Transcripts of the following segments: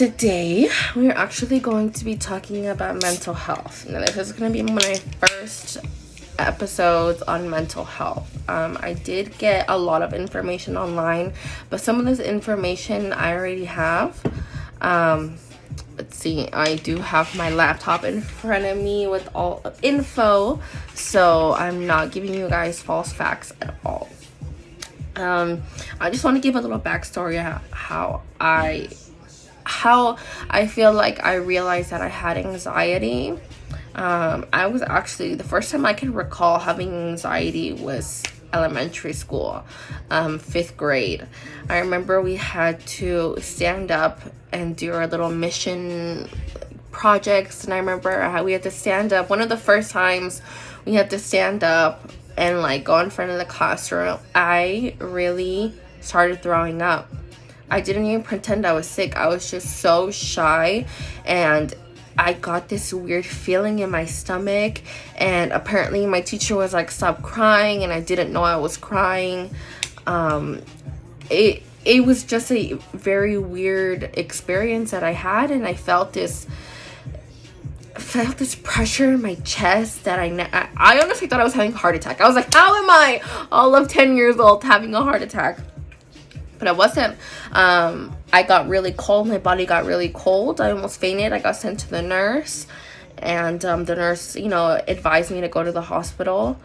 Today, we're actually going to be talking about mental health. Now, this is going to be my first episodes on mental health. I did get a lot of information online, but some of this information I already have. Let's see, I do have my laptop in front of me with all info, so I'm not giving you guys false facts at all. I just want to give a little backstory how I feel like I realized that I had anxiety. I was actually, the first time I can recall having anxiety was elementary school, 5th grade. I remember we had to stand up and do our little mission projects, and I remember how we had to stand up. One of the first times we had to stand up and like go in front of the classroom, I really started throwing up. I didn't even pretend I was sick. I was just so shy, and I got this weird feeling in my stomach, and apparently my teacher was like, stop crying, and I didn't know I was crying. It was just a very weird experience that I had, and I felt this pressure in my chest that I honestly thought I was having a heart attack. I was like, how am I all of 10 years old having a heart attack? But I wasn't. I got really cold. My body got really cold. I almost fainted. I got sent to the nurse, and the nurse, advised me to go to the hospital.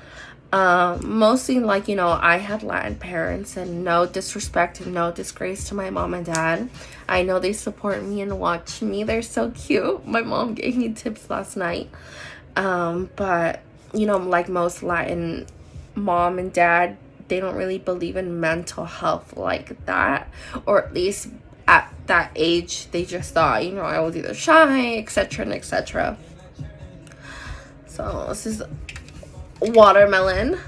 Mostly, I had Latin parents, and no disrespect and no disgrace to my mom and dad. I know they support me and watch me. They're so cute. My mom gave me tips last night. But, like most Latin mom and dad, they don't really believe in mental health like that, or at least at that age they just thought I was either shy, etc. and etc. So this is watermelon.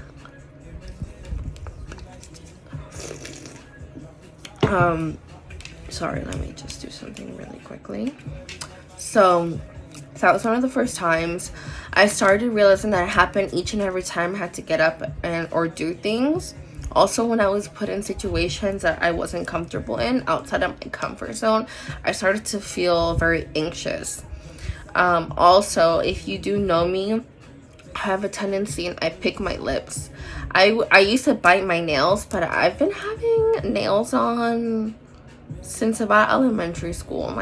Sorry, let me just do something really quickly. So that was one of the first times I started realizing that it happened each and every time I had to get up or do things. Also, when I was put in situations that I wasn't comfortable in, outside of my comfort zone, I started to feel very anxious. Also, if you do know me, I have a tendency, and I pick my lips. I used to bite my nails, but I've been having nails on since about elementary school.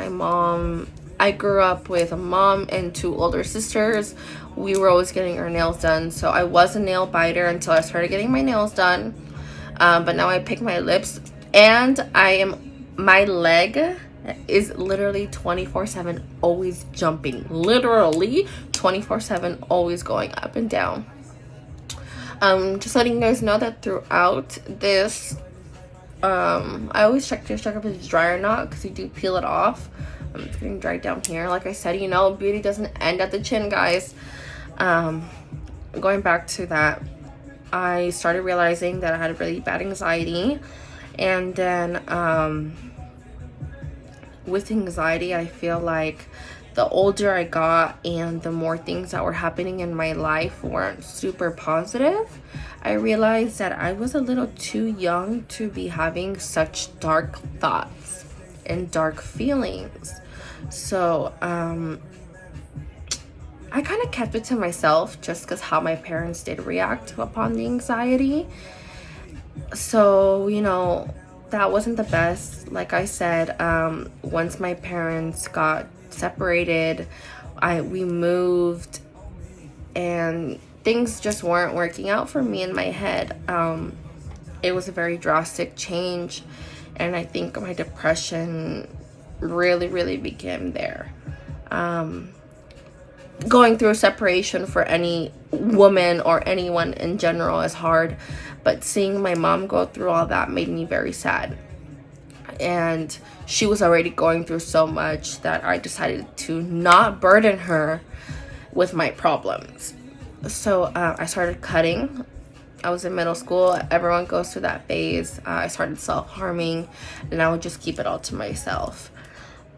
I grew up with a mom and 2 older sisters. We were always getting our nails done, so I was a nail biter until I started getting my nails done. But now I pick my lips, and my leg is literally 24/7 always jumping. Literally 24/7 always going up and down. Just letting you guys know that throughout this, I always check if it's dry or not, because you do peel it off. It's getting dry down here. Like I said, beauty doesn't end at the chin, guys. Going back to that, I started realizing that I had really bad anxiety, and then with anxiety, I feel like the older I got and the more things that were happening in my life weren't super positive, I realized that I was a little too young to be having such dark thoughts and dark feelings. So I kind of kept it to myself, just because how my parents did react upon the anxiety. So that wasn't the best. Like I said, once my parents got separated, we moved, and things just weren't working out for me in my head. It was a very drastic change, and I think my depression really began there. Going through a separation for any woman or anyone in general is hard, but seeing my mom go through all that made me very sad. And she was already going through so much that I decided to not burden her with my problems. So I started cutting. I was in middle school. Everyone goes through that phase. I started self-harming, and I would just keep it all to myself.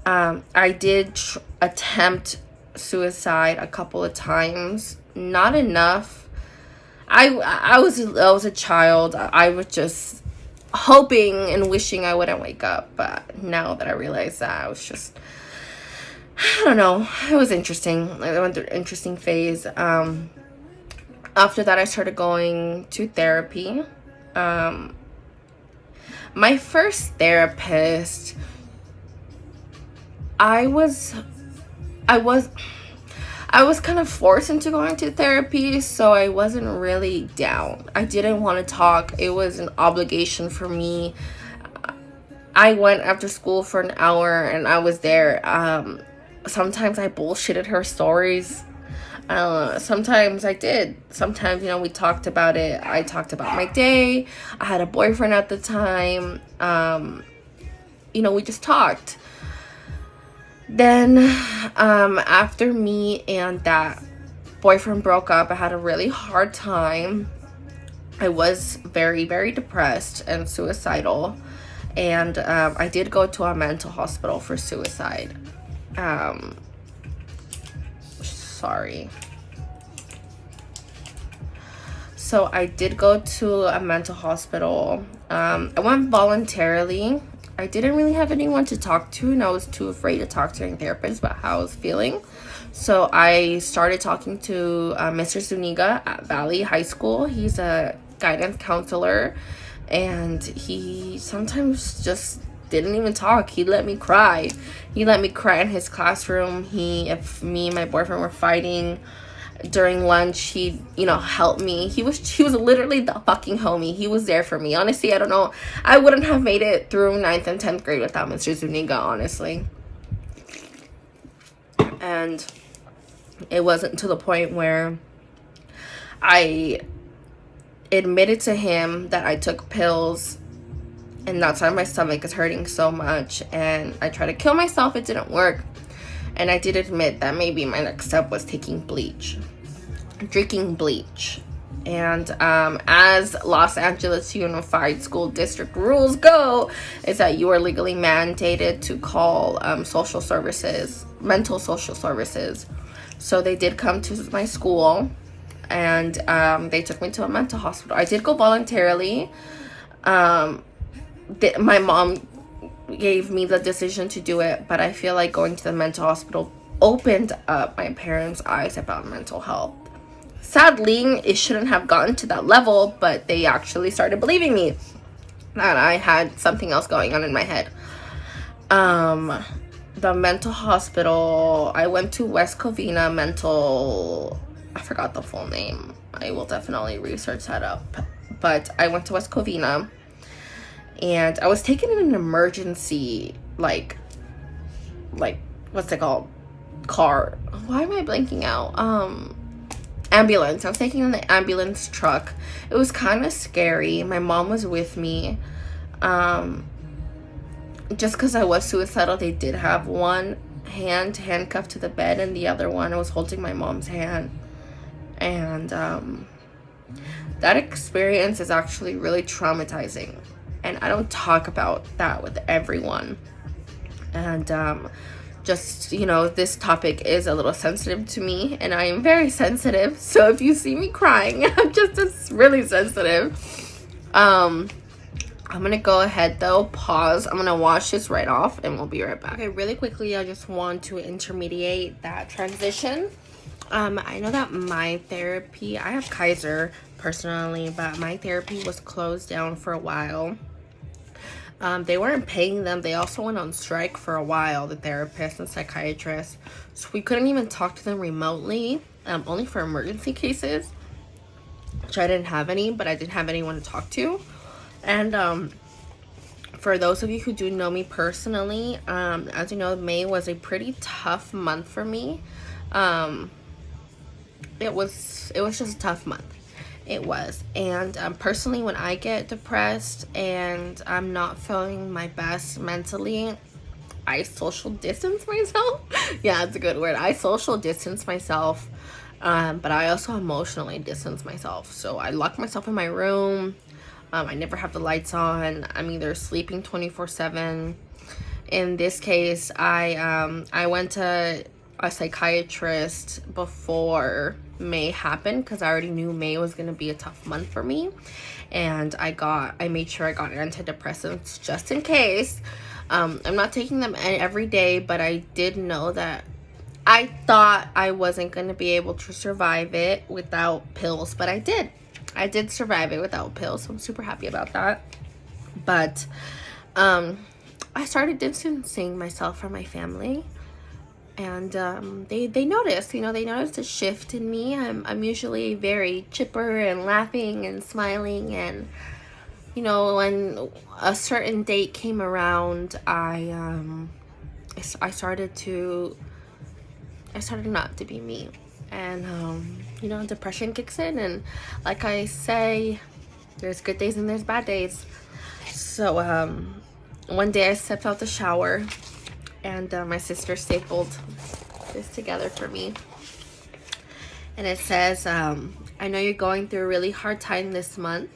I did attempt suicide a couple of times. Not enough. I was a child. I was just hoping and wishing I wouldn't wake up. But now that I realize that, I was just, I don't know, it was interesting. I went through an interesting phase. After that, I started going to therapy. My first therapist, I was kind of forced into going to therapy, so I wasn't really down. I didn't want to talk. It was an obligation for me. I went after school for an hour and I was there. Sometimes I bullshitted her stories. Sometimes I did. Sometimes, we talked about it. I talked about my day. I had a boyfriend at the time. We just talked. Then, after me and that boyfriend broke up, I had a really hard time. I was very, very depressed and suicidal. And I did go to a mental hospital for suicide. Sorry. So I did go to a mental hospital. I went voluntarily. I didn't really have anyone to talk to, and I was too afraid to talk to any therapist about how I was feeling. So I started talking to Mr. Zuniga at Valley High School. He's a guidance counselor, and he sometimes just didn't even talk. He let me cry. He let me cry in his classroom. If me and my boyfriend were fighting during lunch, he'd help me. He was literally the fucking homie. He was there for me. Honestly, I don't know, I wouldn't have made it through 9th and 10th grade without Mr. Zuniga, honestly. And it wasn't to the point where I admitted to him that I took pills and that's why my stomach is hurting so much, and I tried to kill myself. It didn't work. And I did admit that maybe my next step was drinking bleach. And as Los Angeles Unified School District rules go, is that you are legally mandated to call social services, mental social services. So they did come to my school, and they took me to a mental hospital. I did go voluntarily. My mom gave me the decision to do it, but I feel like going to the mental hospital opened up my parents' eyes about mental health. Sadly, it shouldn't have gotten to that level, but they actually started believing me that I had something else going on in my head. The mental hospital, I went to West Covina Mental, I forgot the full name. I will definitely research that up. But I went to West Covina, and I was taken in an emergency, like what's it called? Car. Why am I blanking out? Ambulance. I was taken in the ambulance truck. It was kind of scary. My mom was with me. Just because I was suicidal, they did have one hand handcuffed to the bed, and the other one I was holding my mom's hand. And that experience is actually really traumatizing. And I don't talk about that with everyone. And this topic is a little sensitive to me, and I am very sensitive. So if you see me crying, it's really sensitive. I'm gonna go ahead though, pause. I'm gonna wash this right off, and we'll be right back. Okay, really quickly, I just want to intermediate that transition. I know that my therapy, I have Kaiser personally, but my therapy was closed down for a while. They weren't paying them. They also went on strike for a while, the therapists and psychiatrists. So we couldn't even talk to them remotely, only for emergency cases, which I didn't have any, but I didn't have anyone to talk to. And for those of you who do know me personally, as you know, May was a pretty tough month for me. It was just a tough month. It was. And personally, when I get depressed and I'm not feeling my best mentally, I social distance myself. Yeah, it's a good word. I social distance myself, but I also emotionally distance myself. So I lock myself in my room. I never have the lights on. I'm either sleeping 24/7. In this case, I went to a psychiatrist before May happened, because I already knew May was going to be a tough month for me. And I made sure I got antidepressants just in case. I'm not taking them every day, but I did know that I thought I wasn't going to be able to survive it without pills, but I did. I did survive it without pills, so I'm super happy about that. But I started distancing myself from my family, and they noticed, they noticed a shift in me. I'm usually very chipper and laughing and smiling, and when a certain date came around, I started not to be me. And depression kicks in, and like I say, there's good days and there's bad days. So one day I stepped out the shower, and my sister stapled this together for me, and it says, I know you're going through a really hard time this month,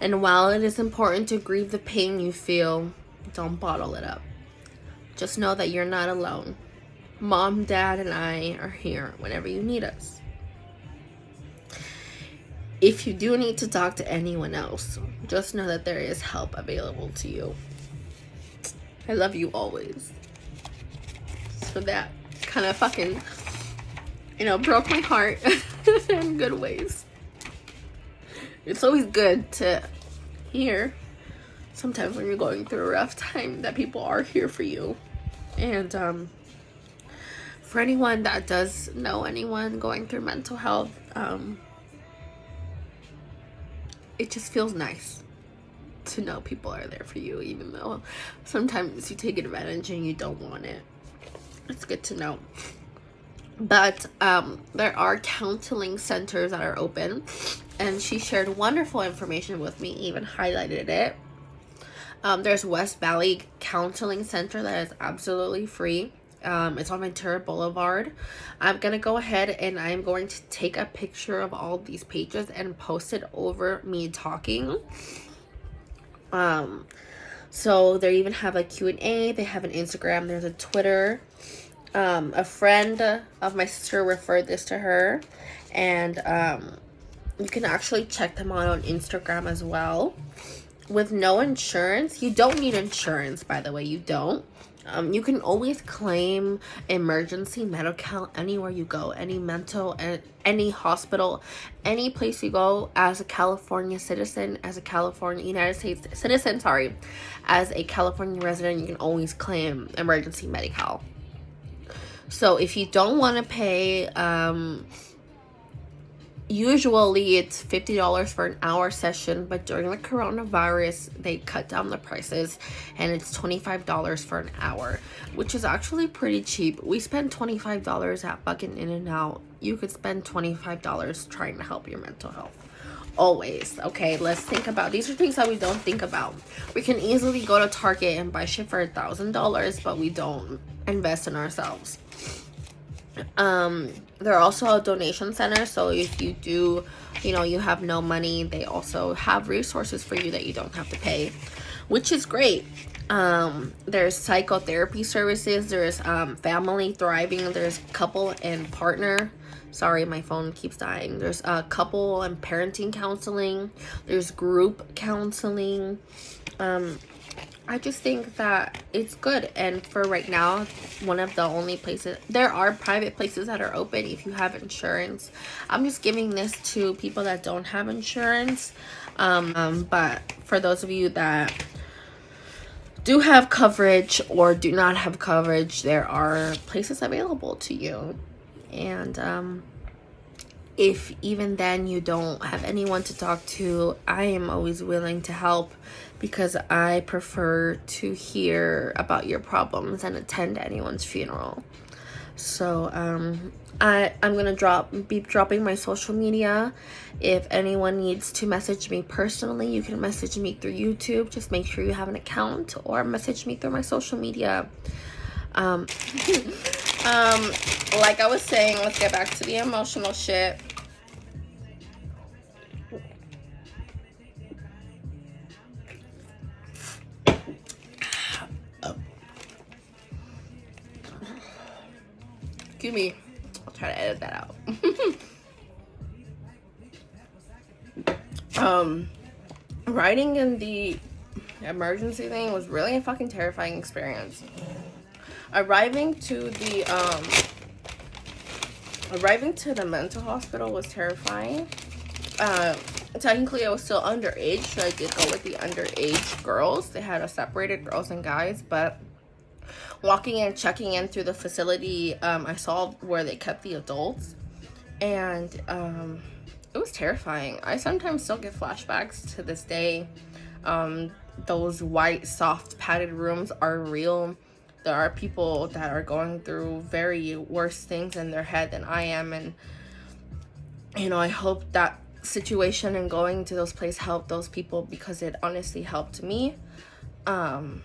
and while it is important to grieve the pain you feel, don't bottle it up. Just know that you're not alone. Mom, Dad, and I are here whenever you need us. If you do need to talk to anyone else, just know that there is help available to you. I love you always. So that kind of fucking, broke my heart in good ways. It's always good to hear, sometimes when you're going through a rough time, that people are here for you. And for anyone that does know anyone going through mental health, it just feels nice to know people are there for you, even though sometimes you take advantage and you don't want it. It's good to know. But there are counseling centers that are open, and she shared wonderful information with me, even highlighted it. There's West Valley Counseling Center that is absolutely free. It's on Ventura Boulevard. I'm gonna go ahead and I'm going to take a picture of all these pages and post it over me talking. So they even have a Q&A. They have an Instagram. There's a Twitter. A friend of my sister referred this to her, and you can actually check them out on Instagram as well. With no insurance, you don't need insurance, by the way, you don't. You can always claim emergency medical anywhere you go, any hospital, any place you go as a California citizen, as a United States citizen, as a California resident, you can always claim emergency medical. So if you don't want to pay, usually it's $50 for an hour session, but during the coronavirus, they cut down the prices, and it's $25 for an hour, which is actually pretty cheap. We spend $25 at fucking In-N-Out. You could spend $25 trying to help your mental health. Always. Okay, let's think about, these are things that we don't think about. We can easily go to Target and buy shit for $1,000, but we don't invest in ourselves. There are also a donation center, so if you do, you have no money, they also have resources for you that you don't have to pay, which is great. There's psychotherapy services, there's family thriving, there's couple and partner, sorry, my phone keeps dying, there's couple and parenting counseling, there's group counseling. I just think that it's good, and for right now, one of the only places, there are private places that are open if you have insurance. I'm just giving this to people that don't have insurance, but for those of you that do have coverage or do not have coverage, there are places available to you. And if even then you don't have anyone to talk to, I am always willing to help, because I prefer to hear about your problems and attend anyone's funeral. So I'm gonna be dropping my social media. If anyone needs to message me personally, you can message me through YouTube. Just make sure you have an account, or message me through my social media. Like I was saying, let's get back to the emotional shit. Excuse me. try to edit that out. Riding in the emergency thing was really a fucking terrifying experience. Arriving to the mental hospital was terrifying. Technically I was still underage, so I did go with the underage girls. They had a separated girls and guys, but walking in, checking in through the facility, I saw where they kept the adults, and it was terrifying. I sometimes still get flashbacks to this day. Those white, soft, padded rooms are real. There are people that are going through very worse things in their head than I am, and you know, I hope that situation and going to those places helped those people, because it honestly helped me. But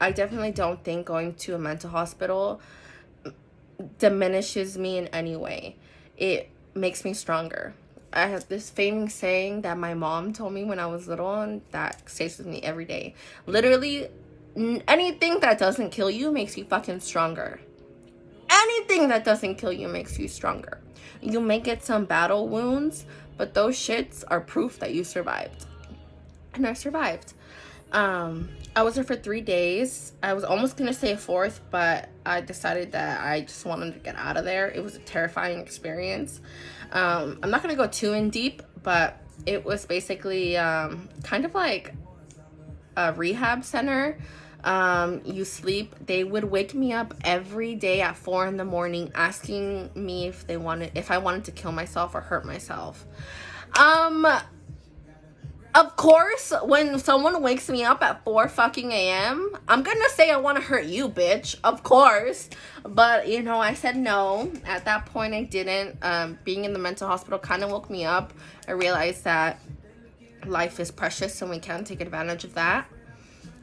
I definitely don't think going to a mental hospital diminishes me in any way. It makes me stronger. I have this famous saying that my mom told me when I was little, and that stays with me every day. Literally, anything that doesn't kill you makes you fucking stronger. Anything that doesn't kill you makes you stronger. You may get some battle wounds, but those shits are proof that you survived. And I survived. I was there for 3 days. I was almost gonna say a fourth, but I decided that I just wanted to get out of there. It was a terrifying experience. I'm not gonna go too in deep, but it was basically kind of like a rehab center. You sleep. They would wake me up every day at 4 in the morning asking me if I wanted to kill myself or hurt myself. Of course, when someone wakes me up at 4 fucking a.m., I'm gonna say I want to hurt you, bitch. Of course. But, you know, I said no. At that point, I didn't. Being in the mental hospital kind of woke me up. I realized that life is precious and we can't take advantage of that.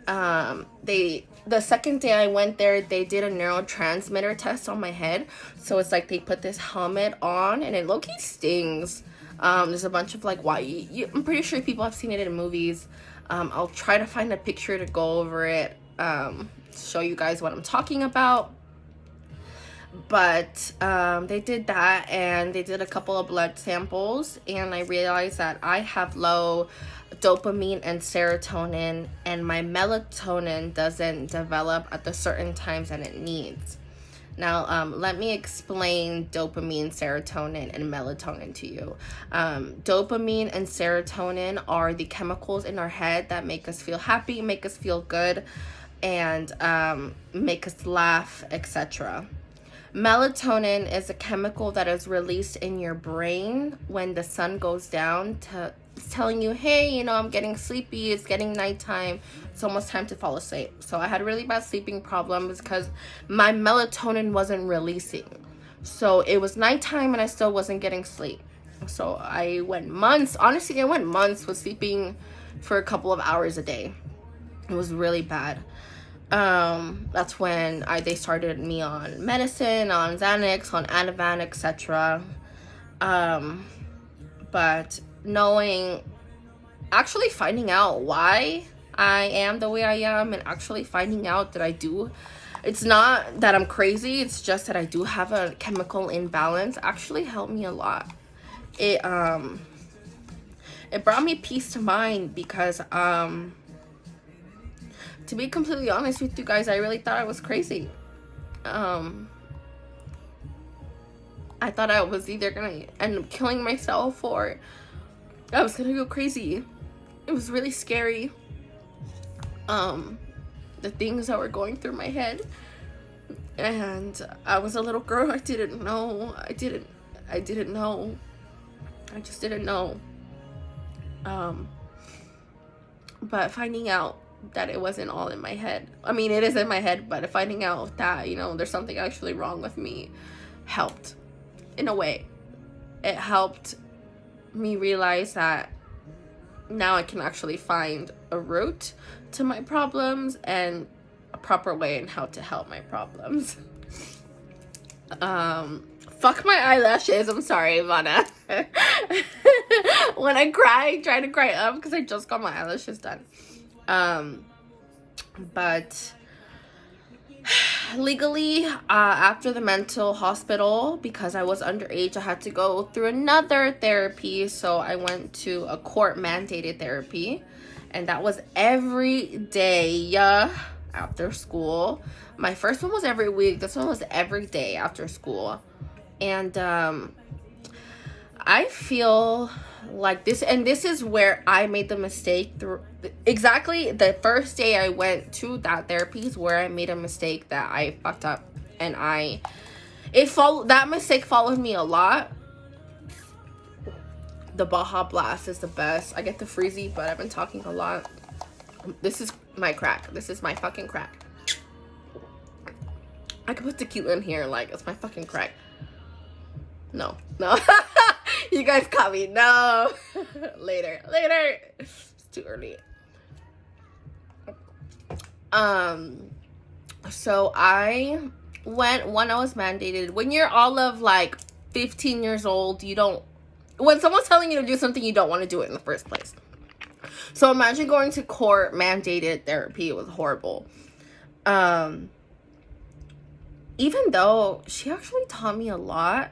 The second day I went there, they did a neurotransmitter test on my head. So it's like they put this helmet on, and it low-key stings. There's a bunch of like I'm pretty sure people have seen it in movies. I'll try to find a picture to go over it, show you guys what I'm talking about. But they did that, and they did a couple of blood samples, and I realized that I have low dopamine and serotonin, and my melatonin doesn't develop at the certain times that it needs. Now, let me explain dopamine, serotonin, and melatonin to you. Dopamine and serotonin are the chemicals in our head that make us feel happy, make us feel good, and make us laugh, etc. Melatonin is a chemical that is released in your brain when the sun goes down it's telling you, hey, you know, I'm getting sleepy, it's getting nighttime, it's almost time to fall asleep. So I had really bad sleeping problems because my melatonin wasn't releasing. So it was nighttime and I still wasn't getting sleep. So I went months with sleeping for a couple of hours a day. It was really bad. That's when they started me on medicine, on Xanax, on Ativan, etc. But actually finding out why I am the way I am, and actually finding out that it's not that I'm crazy, it's just that I do have a chemical imbalance, actually helped me a lot. It brought me peace to mind because, to be completely honest with you guys, I really thought I was crazy. I thought I was either gonna end up killing myself or I was gonna go crazy. It was really scary. The things that were going through my head. And I was a little girl. I didn't know. I didn't know. I just didn't know. But finding out that it wasn't all in my head. I mean, it is in my head, but finding out that, you know, there's something actually wrong with me helped. In a way. It helped me realize that now I can actually find a root to my problems and a proper way in how to help my problems. Fuck my eyelashes. I'm sorry, Ivana. When I try to cry up because I just got my eyelashes done. But legally, after the mental hospital, because I was underage, I had to go through another therapy. So I went to a court mandated therapy, and that was every day after school. My first one was every week. This one was every day after school. And I feel like this, and this is where I made the mistake through exactly the first day I went to that therapy is where I made a mistake that I fucked up, and that mistake followed me a lot. The Baja Blast is the best. I get the Freezy, but I've been talking a lot. This is my crack. This is my fucking crack. I could put tequila in here, like it's my fucking crack. No. You guys caught me. No. Later. It's too early. So I went when I was mandated. When you're all of like 15 years old, when someone's telling you to do something, you don't want to do it in the first place. So imagine going to court mandated therapy. It was horrible. Even though she actually taught me a lot,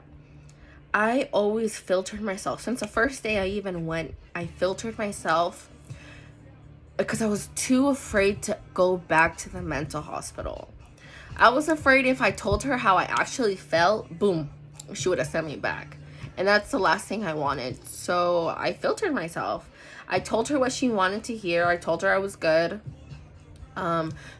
I always filtered myself. Since the first day I even went, I filtered myself because I was too afraid to go back to the mental hospital. I was afraid if I told her how I actually felt, boom, she would have sent me back. And that's the last thing I wanted. So I filtered myself. I told her what she wanted to hear. I told her I was good.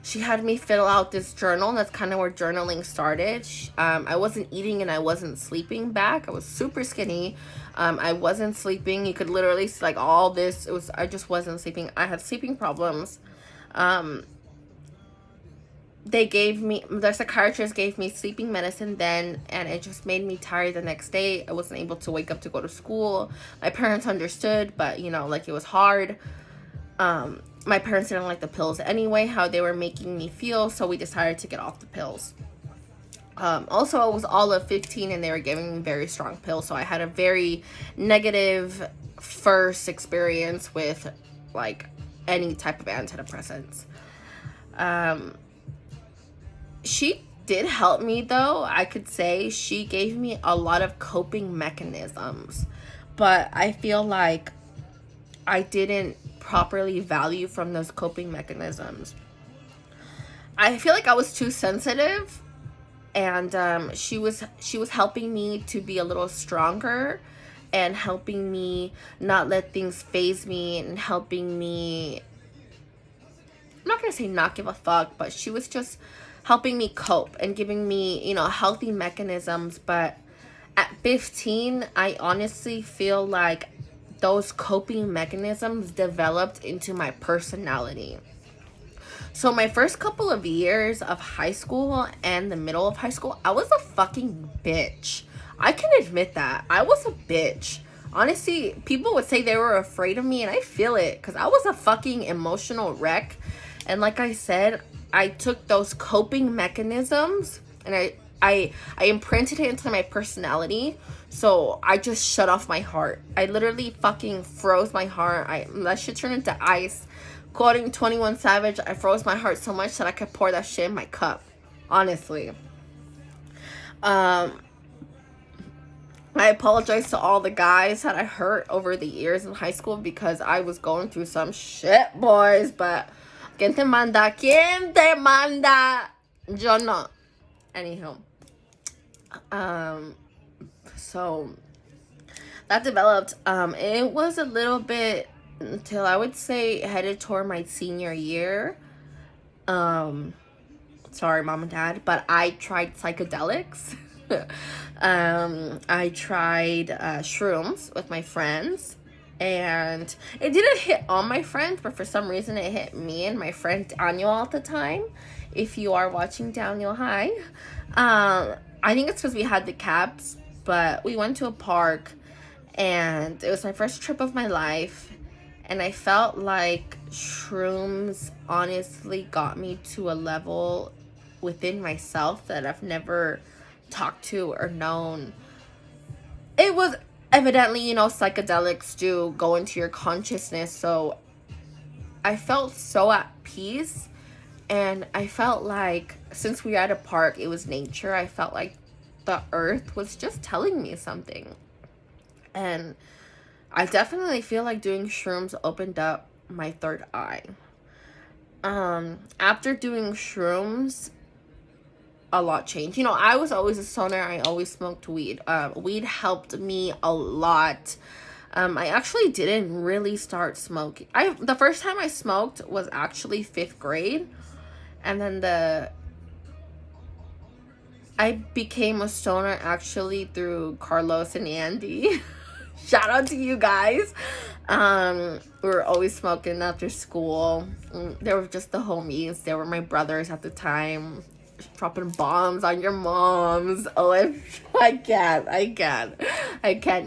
She had me fill out this journal. That's kind of where journaling started. I wasn't eating and I wasn't sleeping back. I was super skinny. I wasn't sleeping. You could literally see like all this. I just wasn't sleeping. I had sleeping problems. The psychiatrist gave me sleeping medicine then, and it just made me tired the next day. I wasn't able to wake up to go to school. My parents understood, but like it was hard. My parents didn't like the pills anyway, how they were making me feel, so we decided to get off the pills. Also, I was all of 15 and they were giving me very strong pills, so I had a very negative first experience with like any type of antidepressants. She did help me though. I could say she gave me a lot of coping mechanisms, but I feel like I didn't properly value from those coping mechanisms. I feel like I was too sensitive, and she was helping me to be a little stronger and helping me not let things phase me and helping me, I'm not gonna say not give a fuck, but she was just helping me cope and giving me healthy mechanisms. But at 15, I honestly feel like those coping mechanisms developed into my personality. So my first couple of years of high school and the middle of high school, I was a fucking bitch. I can admit that. I was a bitch. Honestly, people would say they were afraid of me, and I feel it because I was a fucking emotional wreck. And like I said, I took those coping mechanisms and I imprinted it into my personality. So I just shut off my heart. I literally fucking froze my heart. That shit turned into ice. Quoting 21 Savage, I froze my heart so much that I could pour that shit in my cup. Honestly. I apologize to all the guys that I hurt over the years in high school because I was going through some shit, boys. But ¿quién te manda? ¿Quién te manda? Yo no. Anywho. So that developed. It was a little bit until I would say headed toward my senior year. Sorry, mom and dad, but I tried psychedelics. I tried shrooms with my friends, and it didn't hit all my friends, but for some reason it hit me and my friend Daniel at the time. If you are watching, Daniel, hi. I think it's because we had the cabs, but we went to a park, and it was my first trip of my life, and I felt like shrooms honestly got me to a level within myself that I've never talked to or known. It was evidently, psychedelics do go into your consciousness, so I felt so at peace, And I felt like, since we were at a park, it was nature, I felt like the earth was just telling me something. And I definitely feel like doing shrooms opened up my third eye. After doing shrooms, a lot changed. You know, I was always a stoner. I always smoked weed. Weed helped me a lot. I actually didn't really start smoking. The first time I smoked was actually 5th grade. And then I became a stoner actually through Carlos and Andy. Shout out to you guys. We were always smoking after school. They were just the homies. They were my brothers at the time. Dropping bombs on your moms. Oh, I can't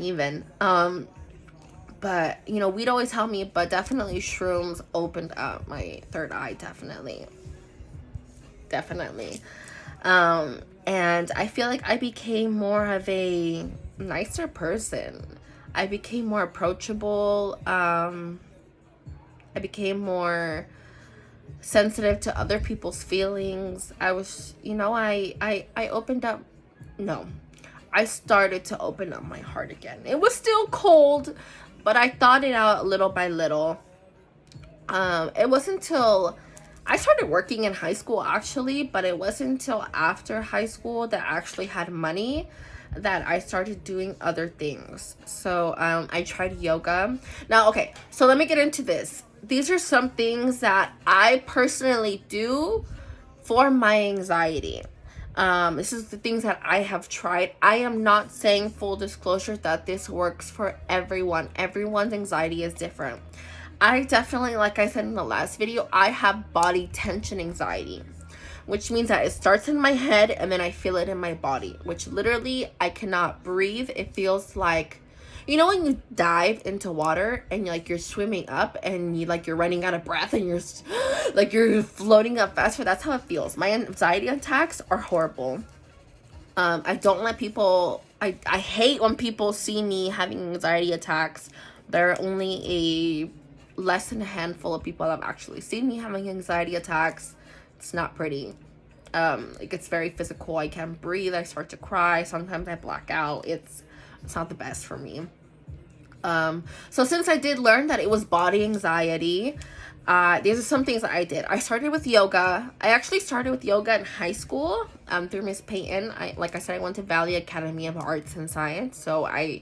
even. But, you know, we'd always help me, but definitely shrooms opened up my third eye, definitely. And I feel like I became more of a nicer person. I became more approachable. I became more sensitive to other people's feelings. I was, you know, I opened up. No, I started to open up my heart again. It was still cold, but I thawed it out little by little. It wasn't until I started working in high school, actually, but it wasn't until after high school that I actually had money that I started doing other things. So I tried yoga. Now, okay, so let me get into this. These are some things that I personally do for my anxiety. This is the things that I have tried. I am not saying, full disclosure, that this works for everyone. Everyone's anxiety is different. I definitely, like I said in the last video, I have body tension anxiety, which means that it starts in my head and then I feel it in my body, which literally I cannot breathe. It feels like, you know, when you dive into water and you're swimming up and you're running out of breath and you're floating up faster. That's how it feels. My anxiety attacks are horrible. I don't let people, I hate when people see me having anxiety attacks. There are only less than a handful of people that have actually seen me having anxiety attacks. It's not pretty. It gets very physical. I can't breathe. I start to cry. Sometimes I black out. It's not the best for me. So since I did learn that it was body anxiety, these are some things that I did. I started with yoga. I actually started with yoga in high school, through Miss Peyton. Like I said, I went to Valley Academy of Arts and Science. So I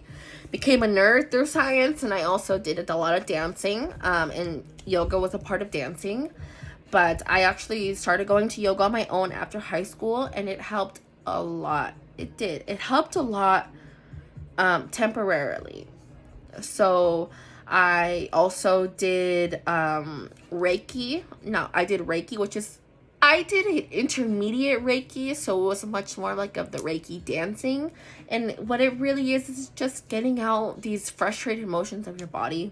became a nerd through science, and I also did a lot of dancing, and yoga was a part of dancing. But I actually started going to yoga on my own after high school, and it helped a lot. It did. It helped a lot, temporarily. So I also did Reiki. No, I did Reiki, I did an intermediate Reiki, so it was much more like of the Reiki dancing. And what it really is just getting out these frustrated emotions of your body.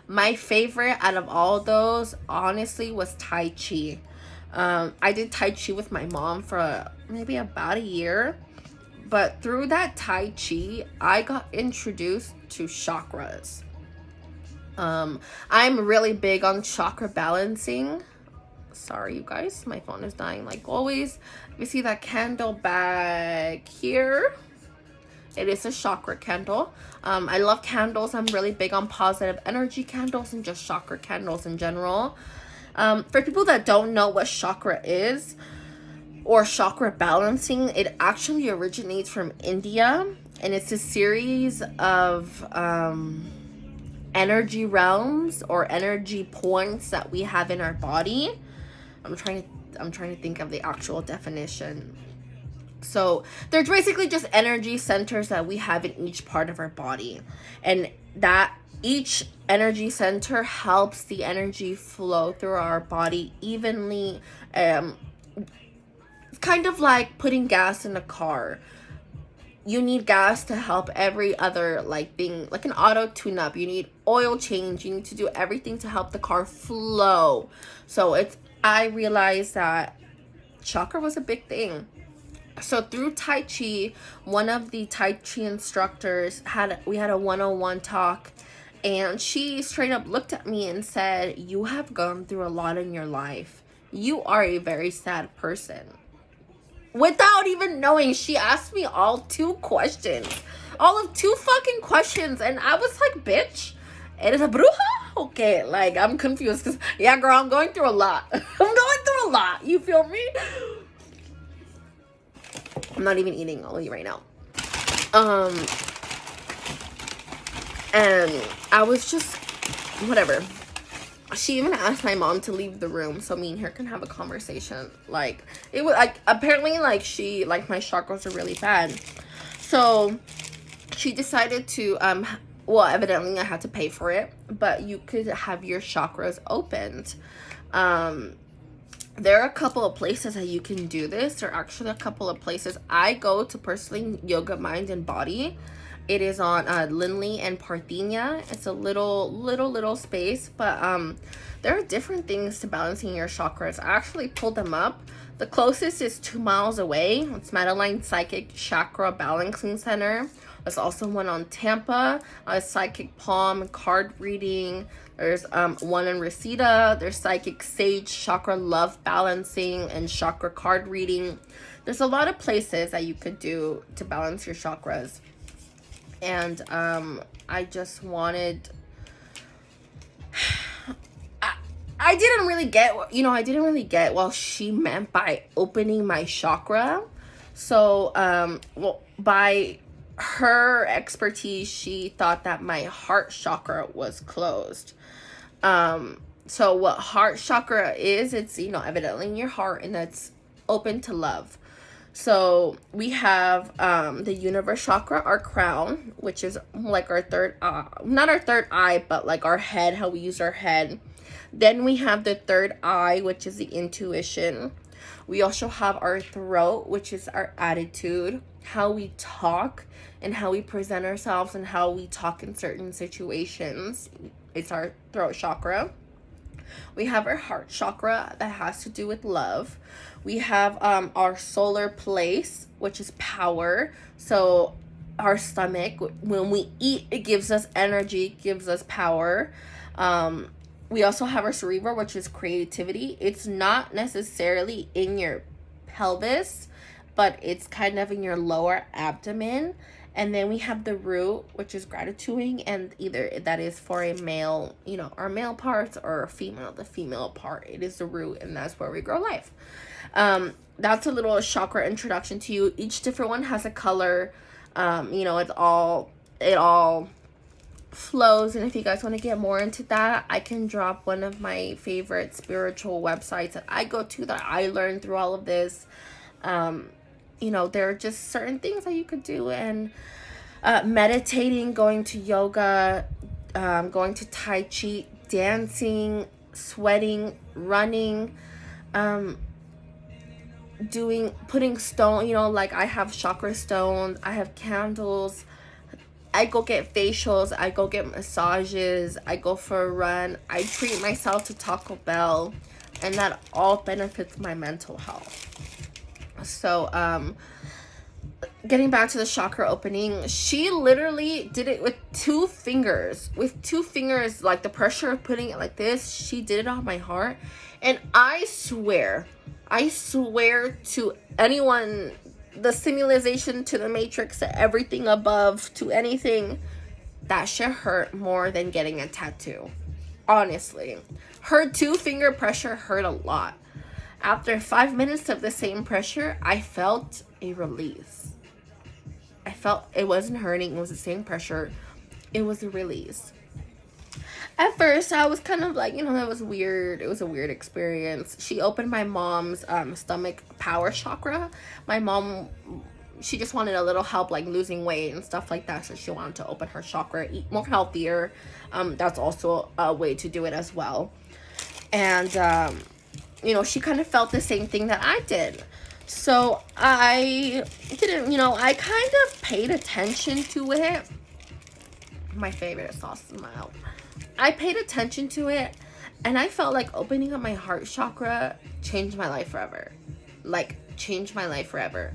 My favorite out of all of those, honestly, was Tai Chi. I did Tai Chi with my mom for maybe about a year. But through that Tai Chi, I got introduced to chakras. I'm really big on chakra balancing. Sorry, you guys, my phone is dying like always. You see that candle back here? It is a chakra candle. I love candles. I'm really big on positive energy candles and just chakra candles in general. For people that don't know what chakra is, or chakra balancing, it actually originates from India, and it's a series of energy realms or energy points that we have in our body. I'm trying to think of the actual definition. So they're basically just energy centers that we have in each part of our body, and that each energy center helps the energy flow through our body evenly. Kind of like putting gas in a car. You need gas to help every other thing, like an auto tune-up. You need oil change. You need to do everything to help the car flow. So I realized that chakra was a big thing. So through Tai Chi, one of the Tai Chi instructors we had a 101 talk, and she straight up looked at me and said, "You have gone through a lot in your life. you are a very sad person. Without even knowing, she asked me all two questions. All of two fucking questions. And I was like, bitch, eres a bruja? Okay, like, I'm confused. Because, yeah, girl, I'm going through a lot. I'm going through a lot. You feel me? I'm not even eating. I'll eat right now. And I was just, whatever. She even asked my mom to leave the room so me and her can have a conversation. Like, it was like, apparently, like, she, like, my chakras are really bad. So she decided to, well, evidently I had to pay for it, but you could have your chakras opened. There are a couple of places that you can do this. There are actually a couple of places. I go to personally Yoga Mind and Body. It is on Lindley and Parthenia. It's a little space, but there are different things to balancing your chakras. I actually pulled them up. The closest is 2 miles away. It's Madeline Psychic Chakra Balancing Center. There's also one on Tampa, Psychic Palm card reading. There's one in Reseda. There's Psychic Sage Chakra Love Balancing and Chakra Card Reading. There's a lot of places that you could do to balance your chakras. And I just wanted, I didn't really get, you know, I didn't really get what she meant by opening my chakra. So, well, by her expertise, she thought that my heart chakra was closed. So what heart chakra is, it's, you know, evidently in your heart, and that's open to love. So we have the universe chakra, our crown, which is like our third, not our third eye, but like our head, how we use our head. Then we have the third eye, which is the intuition. We also have our throat, which is our attitude, how we talk and how we present ourselves and how we talk in certain situations. It's our throat chakra. We have our heart chakra that has to do with love. We have our solar place, which is power. So our stomach, when we eat, it gives us energy, gives us power. We also have our cerebral, which is creativity. It's not necessarily in your pelvis, but it's kind of in your lower abdomen. And then we have the root, which is gratitude, and either that is for a male, you know, our male parts, or a female, the female part. It is the root, and that's where we grow life. That's a little chakra introduction to you. Each different one has a color. You know, it all flows. And if you guys want to get more into that, I can drop one of my favorite spiritual websites that I go to that I learned through all of this. You know, there are just certain things that you could do, and meditating, going to yoga, going to Tai Chi, dancing, sweating, running, putting stone, you know, like I have chakra stones, I have candles, I go get facials, I go get massages, I go for a run, I treat myself to Taco Bell, and that all benefits my mental health. So, getting back to the chakra opening, she literally did it with 2 fingers. With 2 fingers, like the pressure of putting it like this, she did it on my heart. And I swear to anyone, the simulation, to the matrix, to everything above, to anything, that shit hurt more than getting a tattoo. Honestly. Her 2-finger pressure hurt a lot. After 5 minutes of the same pressure, I felt a release. I felt it wasn't hurting. It was the same pressure. It was a release. At first, I was kind of like, you know, it was weird. It was a weird experience. She opened my mom's stomach power chakra. My mom, she just wanted a little help, like losing weight and stuff like that. So she wanted to open her chakra, eat more healthier. That's also a way to do it as well. And, you know, she kind of felt the same thing that I did. So I didn't, you know, I kind of paid attention to it. My favorite sauce is mild. I paid attention to it, and I felt like opening up my heart chakra changed my life forever. Like, changed my life forever.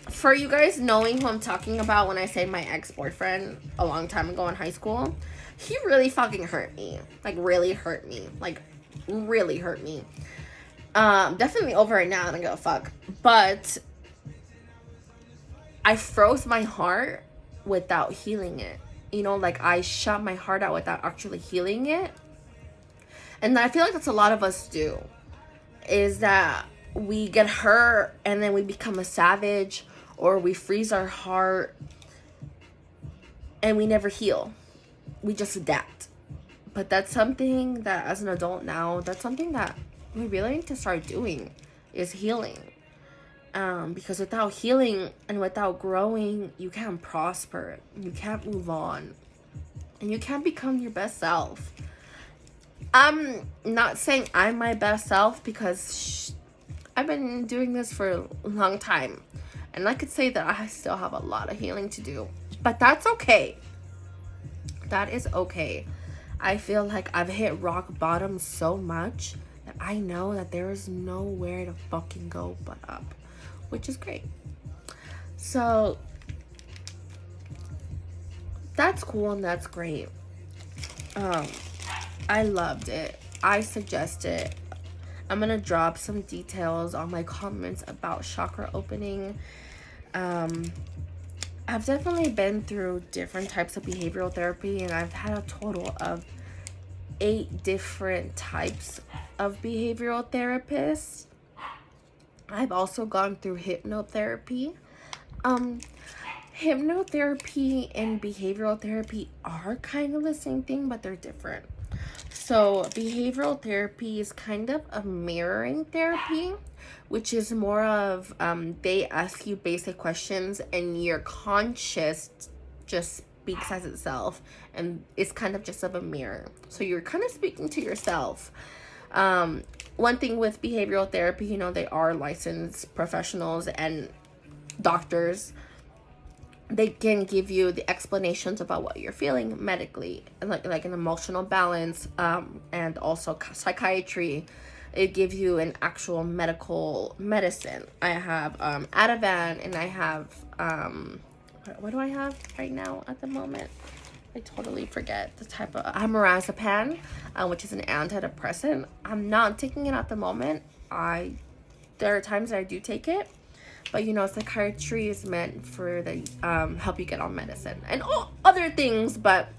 For you guys knowing who I'm talking about when I say my ex-boyfriend a long time ago in high school, he really fucking hurt me. Like, really hurt me. Like, really hurt me. Definitely over it now. I don't give a fuck. But I froze my heart without healing it. You know, like I shut my heart out without actually healing it. And I feel like that's a lot of us do. Is that we get hurt and then we become a savage, or we freeze our heart and we never heal. We just adapt. But that's something that as an adult now, that's something that we really need to start doing, is healing. Because without healing and without growing, you can't prosper, you can't move on, and you can't become your best self. I'm not saying I'm my best self, because I've been doing this for a long time, and I could say that I still have a lot of healing to do, but that's okay. That is okay. I feel like I've hit rock bottom so much that I know that there is nowhere to fucking go but up, which is great. So that's cool and that's great. I loved it. I suggest it. I'm gonna drop some details on my comments about chakra opening. I've definitely been through different types of behavioral therapy, and I've had a total of 8 different types of behavioral therapists. I've also gone through hypnotherapy. Hypnotherapy and behavioral therapy are kind of the same thing, but they're different. So behavioral therapy is kind of a mirroring therapy, which is more of they ask you basic questions and your conscious just speaks as itself, and it's kind of just of a mirror. So you're kind of speaking to yourself. One thing with behavioral therapy, you know, they are licensed professionals and doctors. They can give you the explanations about what you're feeling medically, like an emotional balance, and also psychiatry. It gives you an actual medical medicine. I have Ativan, and I have what do I have right now at the moment? I totally forget the type of Amarazepam, which is an antidepressant. I'm not taking it at the moment. There are times that I do take it. But you know, psychiatry is meant for the help you get on medicine and all other things. But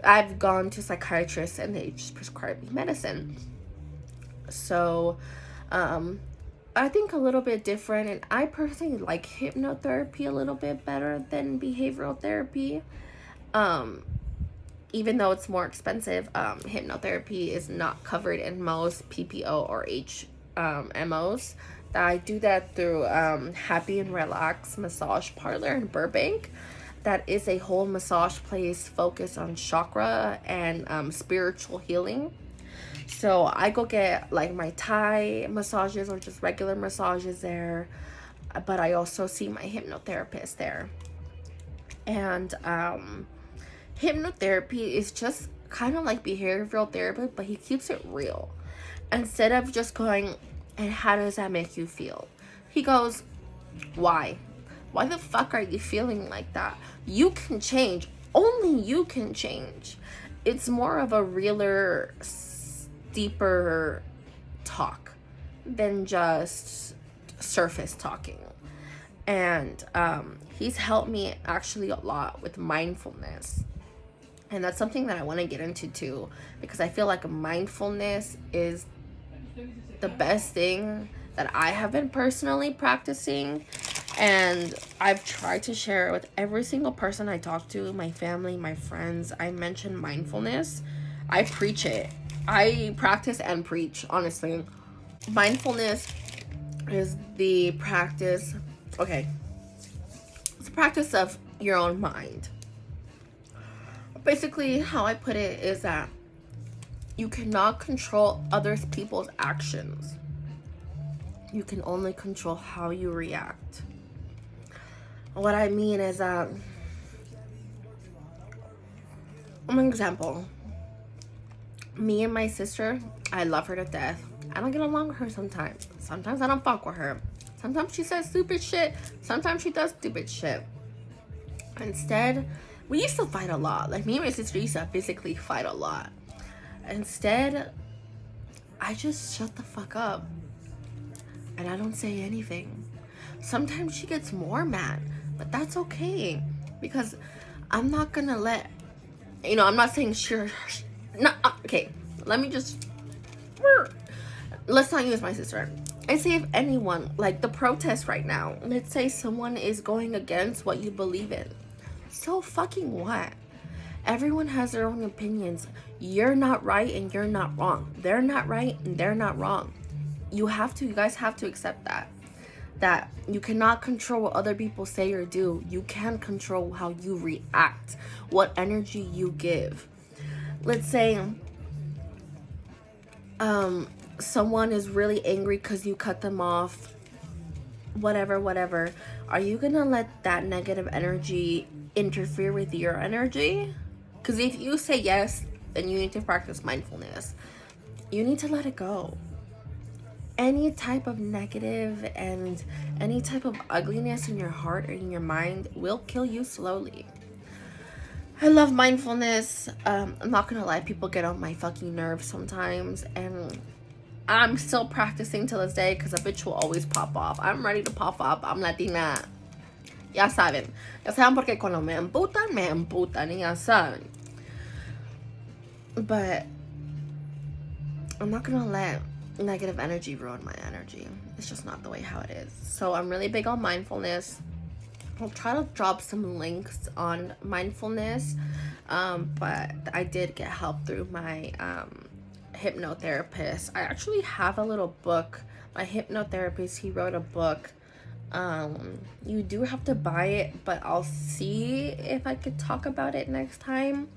I've gone to psychiatrists and they just prescribe me medicine. So I think a little bit different. And I personally like hypnotherapy a little bit better than behavioral therapy. Even though it's more expensive, hypnotherapy is not covered in most PPO or HMOs. I do that through Happy and Relax Massage Parlor in Burbank. That is a whole massage place focused on chakra and spiritual healing. So I go get like my Thai massages or just regular massages there. But I also see my hypnotherapist there. And hypnotherapy is just kind of like behavioral therapy, but he keeps it real. Instead of just going, and how does that make you feel? He goes, why? Why the fuck are you feeling like that? You can change. Only you can change. It's more of a realer, deeper talk than just surface talking. And he's helped me actually a lot with mindfulness. And that's something that I want to get into too, because I feel like mindfulness is the best thing that I have been personally practicing, and I've tried to share it with every single person I talk to, my family, my friends. I mention mindfulness. I preach it. I practice and preach, honestly. Mindfulness is the practice, it's the practice of your own mind. Basically, how I put it is that you cannot control other people's actions. You can only control how you react. What I mean is that, an example, me and my sister, I love her to death. I don't get along with her sometimes. Sometimes I don't fuck with her. Sometimes she says stupid shit. Sometimes she does stupid shit. Instead, we used to fight a lot. Like, me and my sister used to physically fight a lot. Instead, I just shut the fuck up and I don't say anything. Sometimes she gets more mad, but that's okay because I'm not gonna let, I'm not saying sure, not okay. Let me just, let's not use my sister. I say if anyone, like the protest right now, let's say someone is going against what you believe in. So fucking what? Everyone has their own opinions. You're not right and you're not wrong. They're not right and they're not wrong. You guys have to accept that you cannot control what other people say or do. You can control how you react, what energy you give. Let's say someone is really angry because you cut them off, whatever. Are you gonna let that negative energy interfere with your energy? Because if you say yes, then you need to practice mindfulness. You need to let it go. Any type of negative and any type of ugliness in your heart or in your mind will kill you slowly. I love mindfulness. I'm not gonna lie, people get on my fucking nerves sometimes, and I'm still practicing to this day because a bitch will always pop off. I'm ready to pop up. I'm Latina. Ya saben porque cuando me emputan, ya saben. But I'm not gonna let negative energy ruin my energy. It's just not the way how it is. So I'm really big on mindfulness. I'll try to drop some links on mindfulness, but I did get help through my hypnotherapist. I actually have a little book. My hypnotherapist, he wrote a book. You do have to buy it, but I'll see if I could talk about it next time.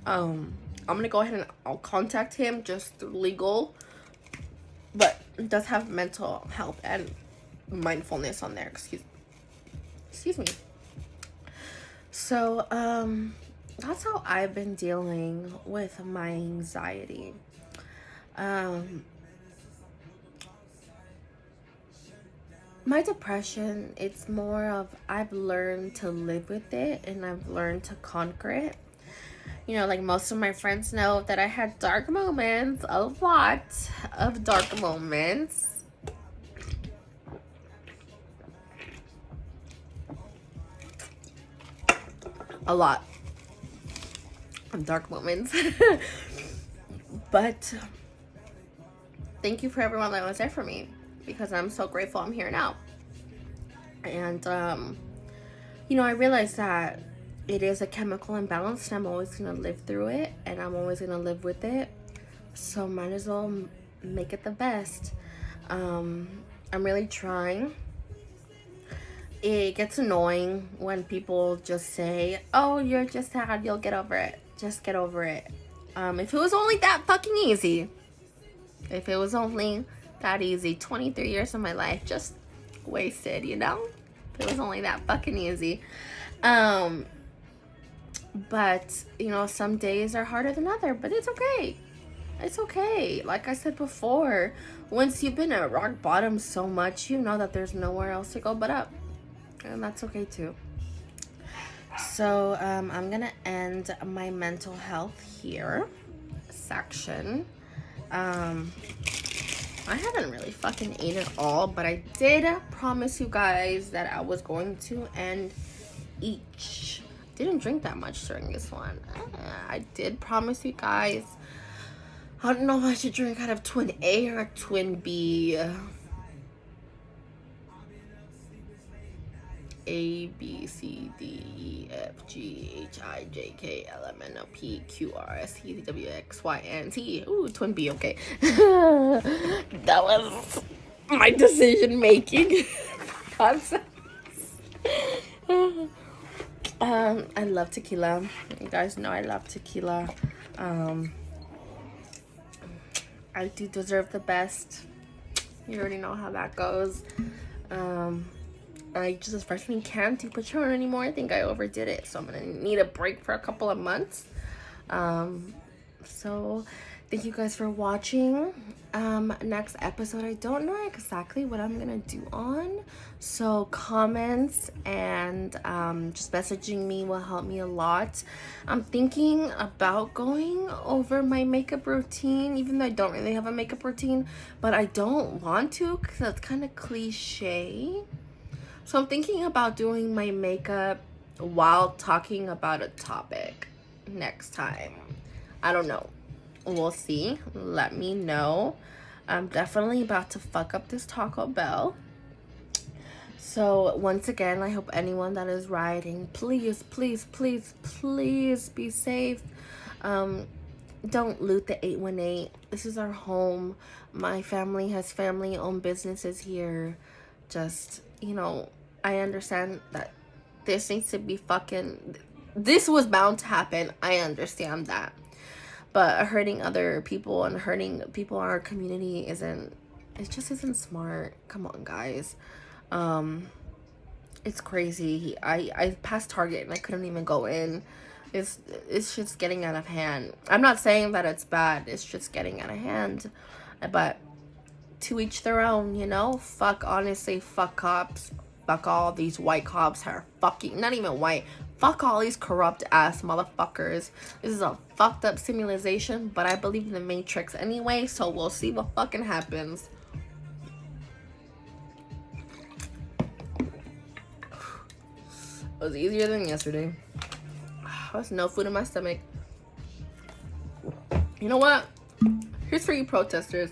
I'm gonna go ahead and I'll contact him just through legal, but it does have mental health and mindfulness on there. Excuse me. So that's how I've been dealing with my anxiety. My depression, it's more of I've learned to live with it and I've learned to conquer it. Like most of my friends know that I had dark moments, a lot of dark moments. A lot of dark moments. But thank you for everyone that was there for me, because I'm so grateful I'm here now. And I realized that it is a chemical imbalance and I'm always gonna live through it and I'm always gonna live with it, so might as well make it the best. I'm really trying. It gets annoying when people just say, oh, you're just sad, you'll get over it, just get over it. If it was only that fucking easy, if it was only that easy, 23 years of my life just wasted, if it was only that fucking easy. But some days are harder than other, but it's okay. It's okay. Like I said before, once you've been at rock bottom so much, you know that there's nowhere else to go but up, and that's okay too. So I'm gonna end my mental health here section. I haven't really fucking ate it all, but I did promise you guys that I was going to end each. Didn't drink that much during this one. I did promise you guys. I don't know if I should drink out of twin A or twin B. A, B, C, D, E, F, G, H, I, J, K, L, M, N, O, P, Q, R, S, T, U, W, X, Y, and T. Ooh, twin B, okay. That was my decision making process. I love tequila. You guys know I love tequila. I do deserve the best. You already know how that goes. I just freshman can't do Patron anymore. I think I overdid it, so I'm gonna need a break for a couple of months. So thank you guys for watching. Next episode, I don't know exactly what I'm gonna do on, so comments and just messaging me will help me a lot. I'm thinking about going over my makeup routine, even though I don't really have a makeup routine, but I don't want to because that's kind of cliche. So I'm thinking about doing my makeup while talking about a topic next time. I don't know. We'll see. Let me know. I'm definitely about to fuck up this Taco Bell. So once again, I hope anyone that is riding, please, please, please, please be safe. Don't loot the 818. This is our home. My family has family-owned businesses here. Just, you know, I understand that this needs to be fucking... This was bound to happen. I understand that. But hurting other people and hurting people in our community it just isn't smart. Come on, guys. It's crazy. I passed Target and I couldn't even go in. It's just getting out of hand. I'm not saying that it's bad. It's just getting out of hand. But to each their own, you know? Fuck, honestly, fuck cops. Fuck all these white cops are fucking, not even white. Fuck all these corrupt ass motherfuckers. This is a fucked up simulation, but I believe in the Matrix anyway, so we'll see what fucking happens. It was easier than yesterday. There's no food in my stomach. You know what? Here's for you protesters.